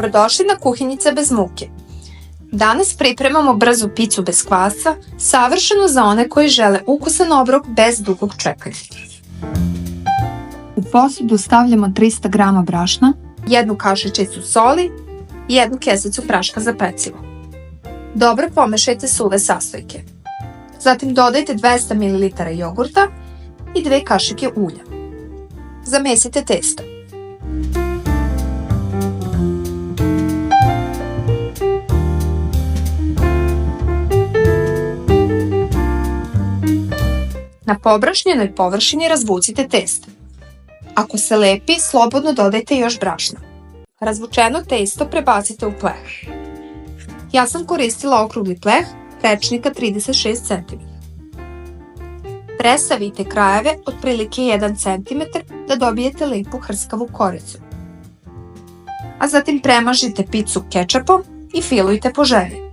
Dobrodošli na Kuhinjice bez muke. Danas pripremamo brzu picu bez kvasa, savršenu za one koji žele ukusan obrok bez dugog čekanja. U posudu stavljamo 300 g brašna, 1 kašičicu soli i 1 kesicu praška za pecivo. Dobro pomešajte suve sastojke. Zatim dodajte 200 ml jogurta i 2 kašike ulja. Zamesite testo. Na pobrašnjenoj površini razvucite testo. Ako se lepi, slobodno dodajte još brašna. Razvučeno testo prebacite u pleh. Ja sam koristila okrugli pleh, prečnika 36 cm. Presavite krajeve otprilike 1 cm da dobijete lepu hrskavu koricu. A zatim premažite picu kečapom i filujte po želji.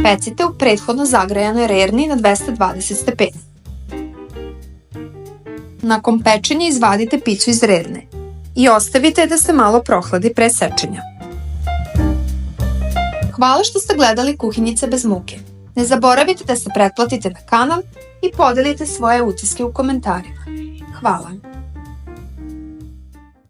Pecite u prethodno zagrejanoj rerni na 220 stepeni. Nakon pečenja izvadite picu iz rerne i ostavite da se malo prohladi pre sečenja. Hvala što ste gledali Kuhinjice bez muke. Ne zaboravite da se pretplatite na kanal i podelite svoje utiske u komentarima. Hvala.